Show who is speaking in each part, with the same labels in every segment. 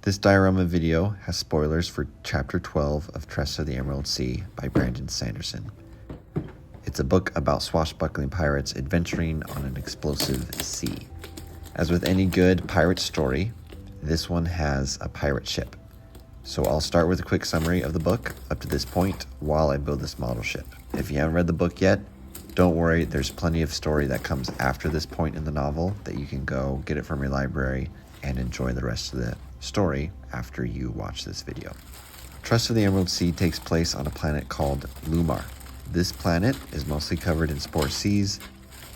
Speaker 1: This diorama video has spoilers for Chapter 12 of Tress of the Emerald Sea by Brandon Sanderson. It's a book about swashbuckling pirates adventuring on an explosive sea. As with any good pirate story, this one has a pirate ship. So I'll start with a quick summary of the book up to this point while I build this model ship. If you haven't read the book yet, don't worry, there's plenty of story that comes after this point in the novel that you can go get it from your library and enjoy the rest of the story after you watch this video. Tress of the Emerald Sea takes place on a planet called Lumar. This planet is mostly covered in spore seas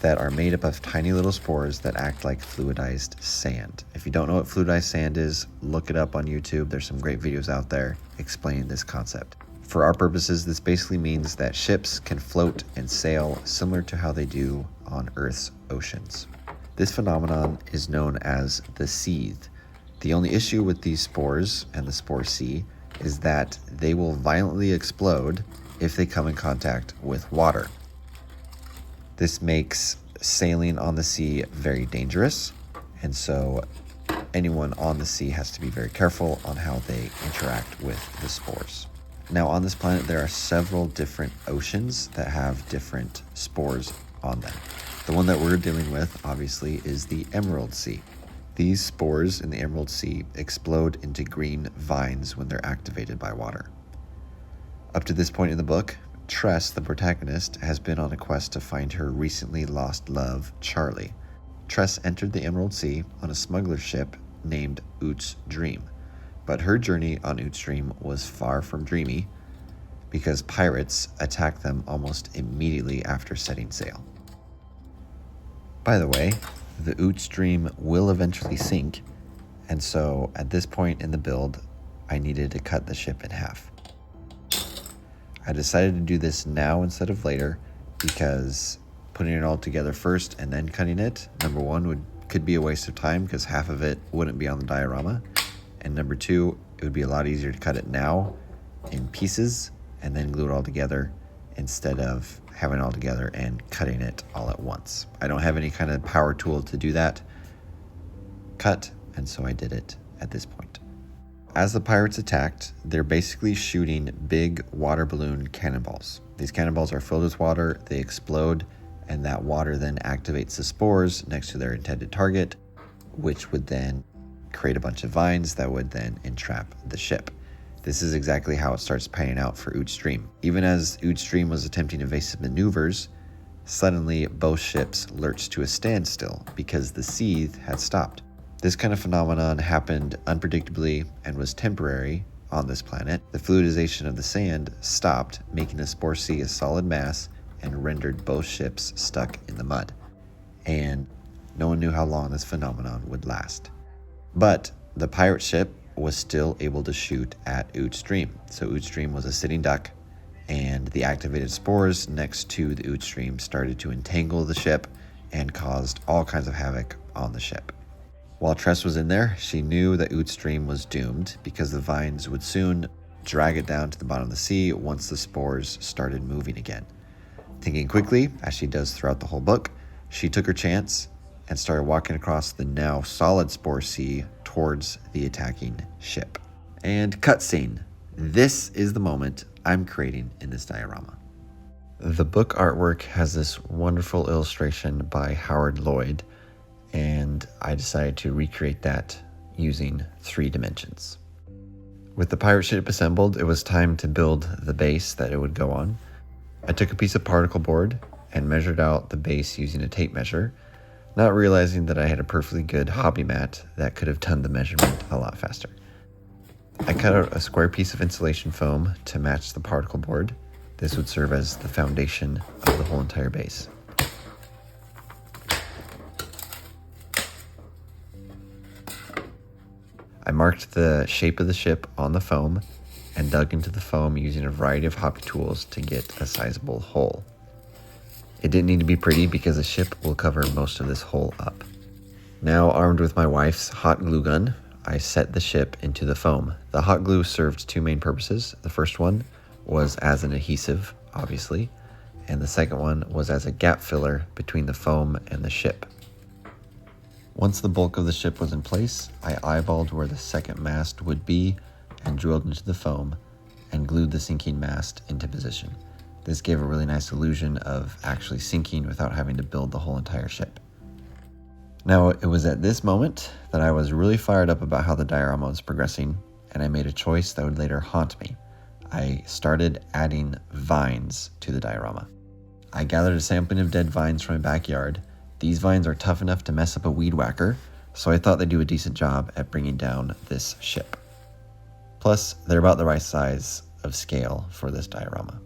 Speaker 1: that are made up of tiny little spores that act like fluidized sand. If you don't know what fluidized sand is, look it up on YouTube. There's some great videos out there explaining this concept. For our purposes, this basically means that ships can float and sail similar to how they do on Earth's oceans. This phenomenon is known as the seethe. The only issue with these spores and the spore sea is that they will violently explode if they come in contact with water. This makes sailing on the sea very dangerous, and so anyone on the sea has to be very careful on how they interact with the spores. Now, on this planet, there are several different oceans that have different spores on them. The one that we're dealing with, obviously, is the Emerald Sea. These spores in the Emerald Sea explode into green vines when they're activated by water. Up to this point in the book, Tress, the protagonist, has been on a quest to find her recently lost love, Charlie. Tress entered the Emerald Sea on a smuggler ship named Oot's Dream, but her journey on Oot's Dream was far from dreamy because pirates attacked them almost immediately after setting sail. By the way, the Oot's Dream will eventually sink, and so at this point in the build, I needed to cut the ship in half. I decided to do this now instead of later because putting it all together first and then cutting it, number one, could be a waste of time because half of it wouldn't be on the diorama, and number two, it would be a lot easier to cut it now in pieces and then glue it all together instead of having it all together and cutting it all at once. I don't have any kind of power tool to do that cut, and so I did it at this point. As the pirates attacked, they're basically shooting big water balloon cannonballs. These cannonballs are filled with water, they explode, and that water then activates the spores next to their intended target, which would then create a bunch of vines that would then entrap the ship. This is exactly how it starts panning out for Oot's Dream. Even as Oot's Dream was attempting evasive maneuvers, suddenly both ships lurched to a standstill because the seethe had stopped. This kind of phenomenon happened unpredictably and was temporary on this planet. The fluidization of the sand stopped, making the spore sea a solid mass and rendered both ships stuck in the mud. And no one knew how long this phenomenon would last. But the pirate ship was still able to shoot at Oot's Dream. So Oot's Dream was a sitting duck, and the activated spores next to the Oot's Dream started to entangle the ship and caused all kinds of havoc on the ship. While Tress was in there, she knew that Oot's Dream was doomed because the vines would soon drag it down to the bottom of the sea once the spores started moving again. Thinking quickly, as she does throughout the whole book, she took her chance and started walking across the now solid spore sea towards the attacking ship. And cutscene. This is the moment I'm creating in this diorama. The book artwork has this wonderful illustration by Howard Lloyd, and I decided to recreate that using 3 dimensions. With the pirate ship assembled, it was time to build the base that it would go on. I took a piece of particle board and measured out the base using a tape measure, not realizing that I had a perfectly good hobby mat that could have done the measurement a lot faster. I cut out a square piece of insulation foam to match the particle board. This would serve as the foundation of the whole entire base. I marked the shape of the ship on the foam and dug into the foam using a variety of hobby tools to get a sizable hole. It didn't need to be pretty because the ship will cover most of this hole up. Now, armed with my wife's hot glue gun, I set the ship into the foam. The hot glue served 2 main purposes. The first one was as an adhesive, obviously, and the second one was as a gap filler between the foam and the ship. Once the bulk of the ship was in place, I eyeballed where the second mast would be and drilled into the foam and glued the sinking mast into position. This gave a really nice illusion of actually sinking without having to build the whole entire ship. Now, it was at this moment that I was really fired up about how the diorama was progressing, and I made a choice that would later haunt me. I started adding vines to the diorama. I gathered a sampling of dead vines from my backyard. These vines are tough enough to mess up a weed whacker, so I thought they'd do a decent job at bringing down this ship. Plus, they're about the right size of scale for this diorama.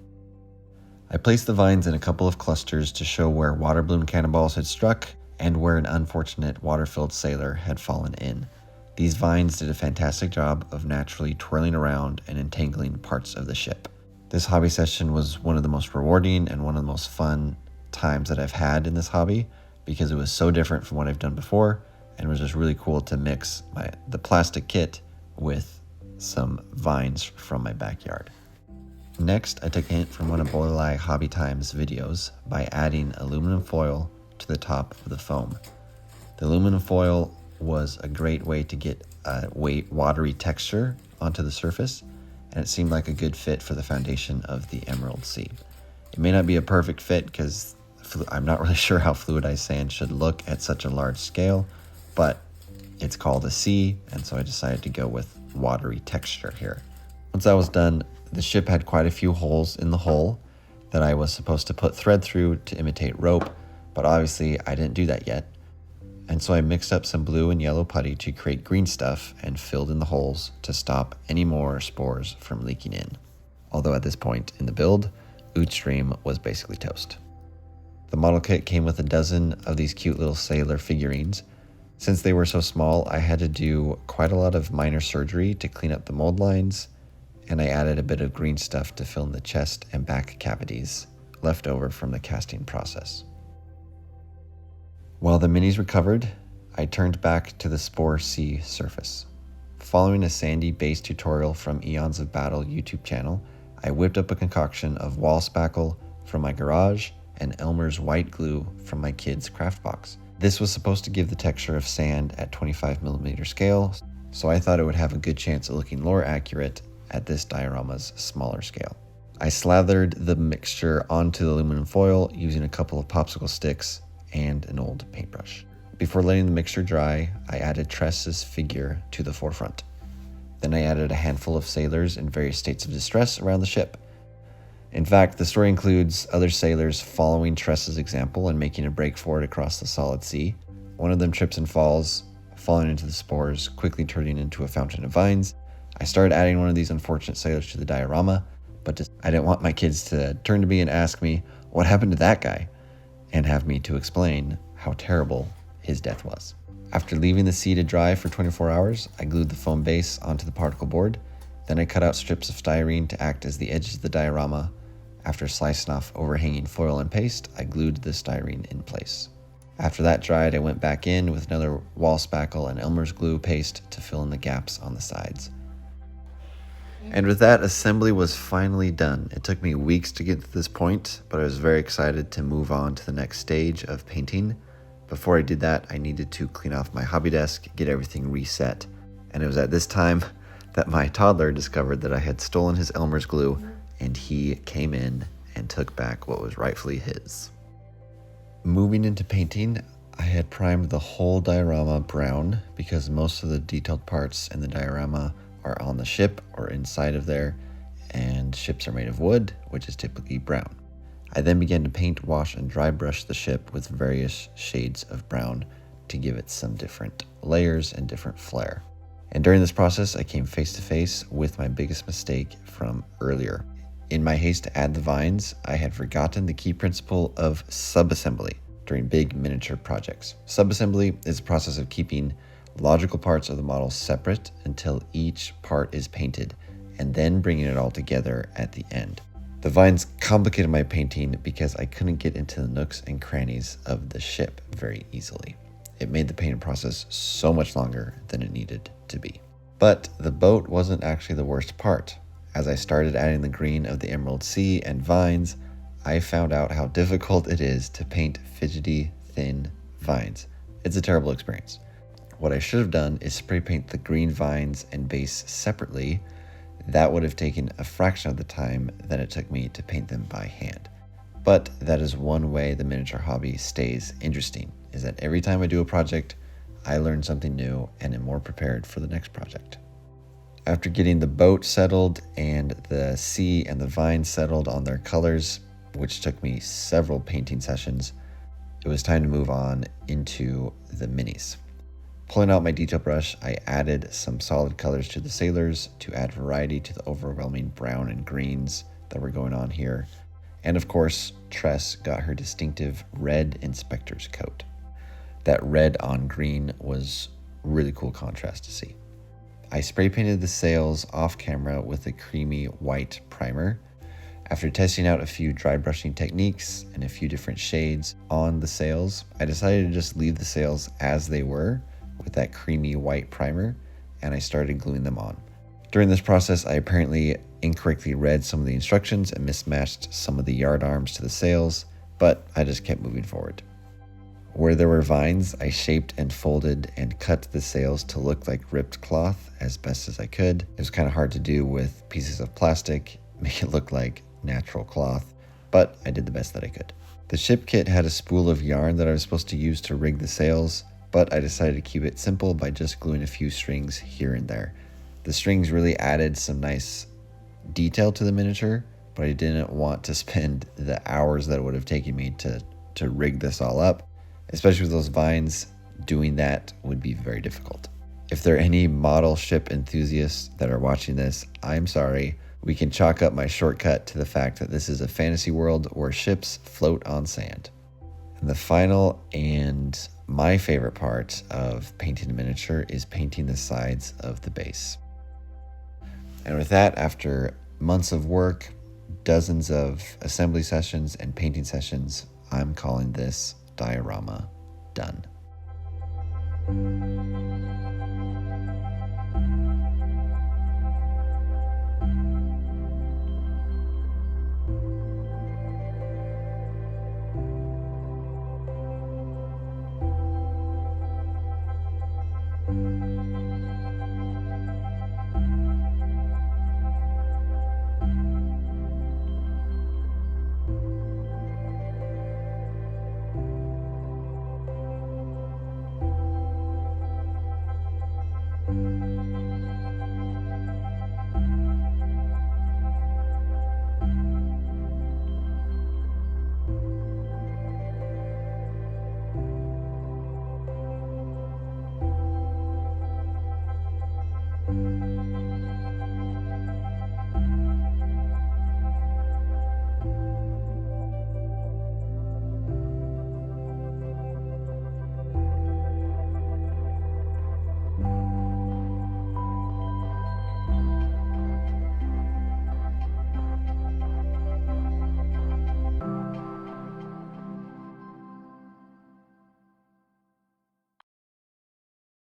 Speaker 1: I placed the vines in a couple of clusters to show where water balloon cannonballs had struck and where an unfortunate water-filled sailor had fallen in. These vines did a fantastic job of naturally twirling around and entangling parts of the ship. This hobby session was one of the most rewarding and one of the most fun times that I've had in this hobby because it was so different from what I've done before, and it was just really cool to mix the plastic kit with some vines from my backyard. Next, I took a hint from one of Boilerlai Hobby Time's videos by adding aluminum foil to the top of the foam. The aluminum foil was a great way to get a watery texture onto the surface, and it seemed like a good fit for the foundation of the Emerald Sea. It may not be a perfect fit because I'm not really sure how fluidized sand should look at such a large scale, but it's called a sea, and so I decided to go with watery texture here. Once that was done, the ship had quite a few holes in the hull that I was supposed to put thread through to imitate rope, but obviously I didn't do that yet. And so I mixed up some blue and yellow putty to create green stuff and filled in the holes to stop any more spores from leaking in. Although at this point in the build, Ootstream was basically toast. The model kit came with a dozen of these cute little sailor figurines. Since they were so small, I had to do quite a lot of minor surgery to clean up the mold lines, and I added a bit of green stuff to fill in the chest and back cavities left over from the casting process. While the minis recovered, I turned back to the Spore Sea surface. Following a sandy base tutorial from Eons of Battle YouTube channel, I whipped up a concoction of wall spackle from my garage and Elmer's white glue from my kid's craft box. This was supposed to give the texture of sand at 25mm scale, so I thought it would have a good chance of looking lore accurate at this diorama's smaller scale. I slathered the mixture onto the aluminum foil using a couple of popsicle sticks and an old paintbrush. Before letting the mixture dry, I added Tress's figure to the forefront. Then I added a handful of sailors in various states of distress around the ship. In fact, the story includes other sailors following Tress's example and making a break for it across the solid sea. One of them trips and falls, falling into the spores, quickly turning into a fountain of vines. I started adding one of these unfortunate sailors to the diorama, but I didn't want my kids to turn to me and ask me, what happened to that guy? And have me to explain how terrible his death was. After leaving the sea to dry for 24 hours, I glued the foam base onto the particle board. Then I cut out strips of styrene to act as the edges of the diorama. After slicing off overhanging foil and paste, I glued the styrene in place. After that dried, I went back in with another wall spackle and Elmer's glue paste to fill in the gaps on the sides. And with that, assembly was finally done. It took me weeks to get to this point, but I was very excited to move on to the next stage of painting. Before I did that, I needed to clean off my hobby desk, get everything reset. And it was at this time that my toddler discovered that I had stolen his Elmer's glue, and he came in and took back what was rightfully his. Moving into painting, I had primed the whole diorama brown because most of the detailed parts in the diorama are on the ship or inside of there, and ships are made of wood, which is typically brown. I then began to paint, wash, and dry brush the ship with various shades of brown to give it some different layers and different flair. And during this process, I came face to face with my biggest mistake from earlier. In my haste to add the vines, I had forgotten the key principle of subassembly during big miniature projects. Subassembly is a process of keeping logical parts of the model separate until each part is painted, and then bringing it all together at the end. The vines complicated my painting because I couldn't get into the nooks and crannies of the ship very easily. It made the painting process so much longer than it needed to be. But the boat wasn't actually the worst part. As I started adding the green of the Emerald Sea and vines, I found out how difficult it is to paint fidgety, thin vines. It's a terrible experience. What I should have done is spray paint the green vines and base separately. That would have taken a fraction of the time that it took me to paint them by hand. But that is one way the miniature hobby stays interesting, is that every time I do a project, I learn something new and am more prepared for the next project. After getting the boat settled and the sea and the vines settled on their colors, which took me several painting sessions, it was time to move on into the minis. Pulling out my detail brush, I added some solid colors to the sailors to add variety to the overwhelming brown and greens that were going on here. And of course, Tress got her distinctive red inspector's coat. That red on green was really cool contrast to see. I spray painted the sails off camera with a creamy white primer. After testing out a few dry brushing techniques and a few different shades on the sails, I decided to just leave the sails as they were with that creamy white primer, and I started gluing them on. During this process, I apparently incorrectly read some of the instructions and mismatched some of the yard arms to the sails, but I just kept moving forward. Where there were vines, I shaped and folded and cut the sails to look like ripped cloth as best as I could. It was kind of hard to do with pieces of plastic, make it look like natural cloth, but I did the best that I could. The ship kit had a spool of yarn that I was supposed to use to rig the sails, but I decided to keep it simple by just gluing a few strings here and there. The strings really added some nice detail to the miniature, but I didn't want to spend the hours that it would have taken me to rig this all up. Especially with those vines, doing that would be very difficult. If there are any model ship enthusiasts that are watching this, I'm sorry. We can chalk up my shortcut to the fact that this is a fantasy world where ships float on sand. And the final and my favorite part of painting a miniature is painting the sides of the base. And with that, after months of work, dozens of assembly sessions and painting sessions, I'm calling this diorama done.